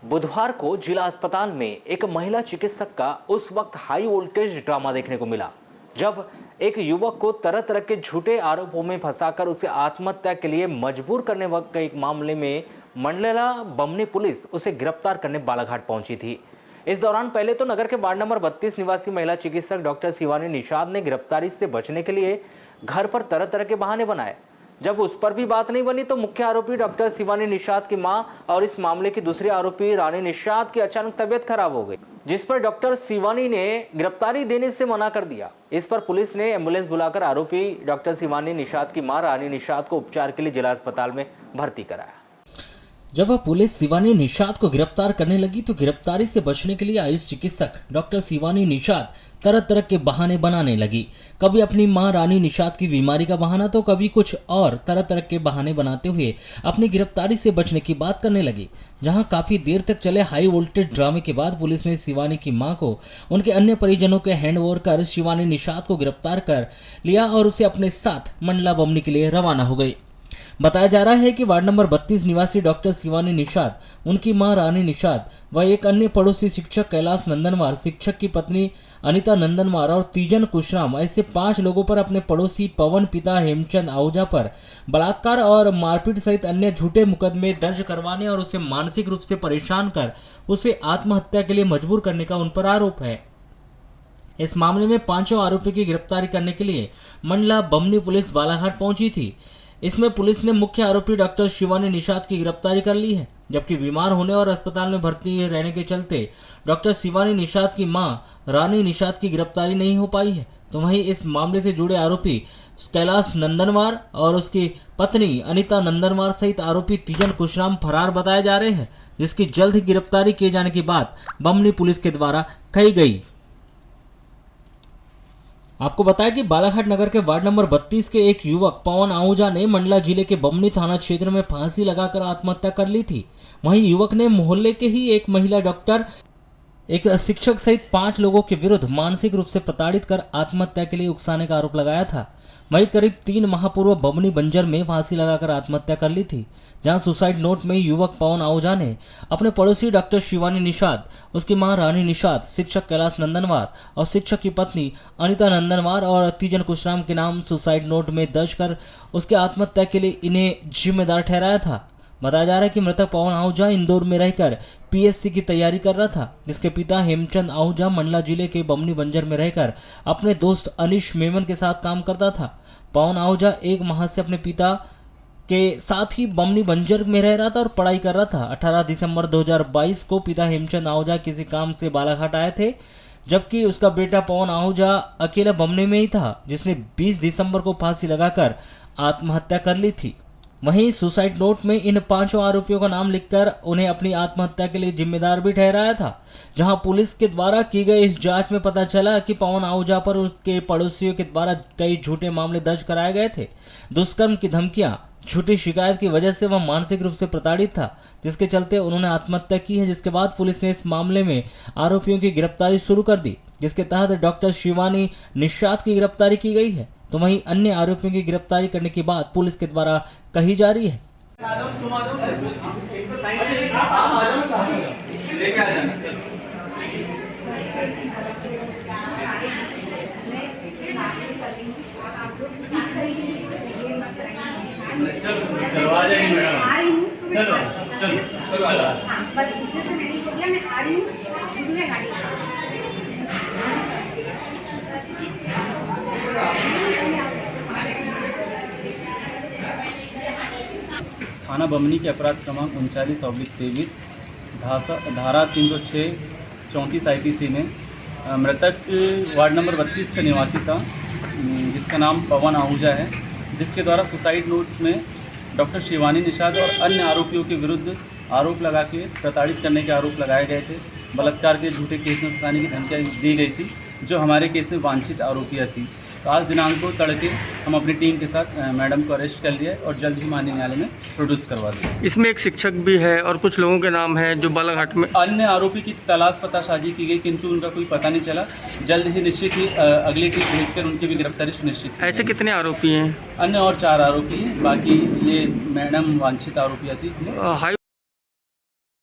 बुधवार को जिला अस्पताल में एक महिला चिकित्सक का उस वक्त हाई वोल्टेज ड्रामा देखने को मिला जब एक युवक को तरह तरह के झूठे आरोपों में फंसाकर उसे आत्महत्या के लिए मजबूर करने के एक मामले में मंडला बमनी पुलिस उसे गिरफ्तार करने बालाघाट पहुंची थी। इस दौरान पहले तो नगर के वार्ड नंबर 32 निवासी महिला चिकित्सक डॉक्टर शिवानी निषाद ने गिरफ्तारी से बचने के लिए घर पर तरह तरह के बहाने बनाए। जब उस पर भी बात नहीं बनी तो मुख्य आरोपी डॉक्टर शिवानी निषाद की मां और इस मामले की दूसरी आरोपी रानी निषाद की अचानक तबीयत खराब हो गई, जिस पर डॉक्टर शिवानी ने गिरफ्तारी देने से मना कर दिया। इस पर पुलिस ने एम्बुलेंस बुलाकर आरोपी डॉक्टर शिवानी निषाद की मां रानी निषाद को उपचार के लिए जिला अस्पताल में भर्ती कराया। जब वह पुलिस शिवानी निषाद को गिरफ्तार करने लगी तो गिरफ्तारी से बचने के लिए आयुष चिकित्सक डॉक्टर शिवानी निषाद तरह तरह के बहाने बनाने लगी। कभी अपनी मां रानी निषाद की बीमारी का बहाना तो कभी कुछ और तरह तरह के बहाने बनाते हुए अपनी गिरफ्तारी से बचने की बात करने लगी। जहां काफी देर तक चले हाई वोल्टेज ड्रामे के बाद पुलिस ने शिवानी की मां को उनके अन्य परिजनों के हैंड ओवर कर शिवानी निषाद को गिरफ्तार कर लिया और उसे अपने साथ मंडला बमनी के लिए रवाना हो गई। बताया जा रहा है कि वार्ड नंबर 32 निवासी डॉक्टर शिवानी निषाद, उनकी मां रानी निषाद व एक अन्य पड़ोसी शिक्षक कैलाश नंदनवार, शिक्षक की पत्नी अनीता नंदनवार और तीजन कुशराम, ऐसे 5 लोगों पर अपने पड़ोसी पवन पिता हेमचंद आहूजा पर बलात्कार और मारपीट सहित अन्य झूठे मुकदमे दर्ज करवाने और उसे मानसिक रूप से परेशान कर उसे आत्महत्या के लिए मजबूर करने का उन पर आरोप है। इस मामले में 5 आरोपियों की गिरफ्तारी करने के लिए मंडला बमनी पुलिस बालाघाट पहुंची थी। इसमें पुलिस ने मुख्य आरोपी डॉक्टर शिवानी निषाद की गिरफ्तारी कर ली है, जबकि बीमार होने और अस्पताल में भर्ती रहने के चलते डॉक्टर शिवानी निषाद की मां रानी निषाद की गिरफ्तारी नहीं हो पाई है। तो वहीं इस मामले से जुड़े आरोपी कैलाश नंदनवार और उसकी पत्नी अनीता नंदनवार सहित आरोपी तीजन कुशराम फरार बताए जा रहे हैं, जिसकी जल्द ही गिरफ्तारी किए जाने की बात बमनी पुलिस के द्वारा कही गई। आपको बताया कि बालाघाट नगर के वार्ड नंबर 32 के एक युवक पवन आहूजा ने मंडला जिले के बमनी थाना क्षेत्र में फांसी लगाकर आत्महत्या कर ली थी। वहीं युवक ने मोहल्ले के ही एक महिला डॉक्टर, एक शिक्षक सहित 5 लोगों के विरुद्ध मानसिक रूप से प्रताड़ित कर आत्महत्या के लिए उकसाने का आरोप लगाया था। वहीं करीब 3 माह पूर्व बमनी बंजर में फांसी लगाकर आत्महत्या कर ली थी, जहां सुसाइड नोट में युवक पवन आहूजा ने अपने पड़ोसी डॉक्टर शिवानी निषाद, उसकी मां रानी निषाद, शिक्षक कैलाश नंदनवार और शिक्षक की पत्नी अनीता नंदनवार और तीजन कुशराम के नाम सुसाइड नोट में दर्ज कर उसके आत्महत्या के लिए इन्हें जिम्मेदार ठहराया था। बताया जा रहा है कि मृतक पवन आहूजा इंदौर में रहकर पीएससी की तैयारी कर रहा था, जिसके पिता हेमचंद आहूजा मंडला जिले के बमनी बंजर में रहकर अपने दोस्त अनिश मेमन के साथ काम करता था। पवन आहूजा 1 माह से अपने पिता के साथ ही बमनी बंजर में रह रहा था और पढ़ाई कर रहा था। 18 दिसंबर 2022 को पिता हेमचंद आहूजा किसी काम से बालाघाट आए थे, जबकि उसका बेटा पवन आहूजा अकेला बमनी में ही था, जिसने 20 दिसंबर को फांसी लगाकर आत्महत्या कर ली थी। वहीं सुसाइड नोट में इन 5 आरोपियों का नाम लिखकर उन्हें अपनी आत्महत्या के लिए जिम्मेदार भी ठहराया था। जहां पुलिस के द्वारा की गई इस जांच में पता चला कि पवन आहूजा पर उसके पड़ोसियों के द्वारा कई झूठे मामले दर्ज कराए गए थे। दुष्कर्म की धमकियां, झूठी शिकायत की वजह से वह मानसिक रूप से प्रताड़ित था, जिसके चलते उन्होंने आत्महत्या की है। जिसके बाद पुलिस ने इस मामले में आरोपियों की गिरफ्तारी शुरू कर दी, जिसके तहत डॉक्टर शिवानी निषाद की गिरफ्तारी की गई है। तो वहीं अन्य आरोपियों की गिरफ्तारी करने की बात पुलिस के द्वारा कही जा रही है। चलो आ जाएंगे मैडम, चलो चलो चलो बस इससे से मैंने बोल दिया मैं आ रही हूँ, मैं गाड़ी थाना बमनी के अपराध क्रमांक 39/23 धारा 306 34 IPC में मृतक वार्ड नंबर 32 का निवासी था, जिसका नाम पवन आहूजा है, जिसके द्वारा सुसाइड नोट में डॉक्टर शिवानी निषाद और अन्य आरोपियों के विरुद्ध आरोप लगा के प्रताड़ित करने के आरोप लगाए गए थे। बलात्कार के झूठे केस में फंसाने की धमकियाँ दी गई थी, जो हमारे केस में वांछित आरोपियाँ थी। तो आज दिनांक को तड़के हम अपनी टीम के साथ मैडम को अरेस्ट कर लिया और जल्द ही माननीय न्यायालय में प्रोड्यूस करवा दिया। इसमें एक शिक्षक भी है और कुछ लोगों के नाम है जो बालाघाट में। अन्य आरोपी की तलाश पतासाजी की गई, किंतु उनका कोई पता नहीं चला। जल्द ही निश्चित ही अगली टीम भेजकर उनकी भी गिरफ्तारी सुनिश्चित। ऐसे कितने आरोपी हैं? अन्य और 4 आरोपी हैं, बाकी ये मैडम वांछित आरोपियाँ थी। हाई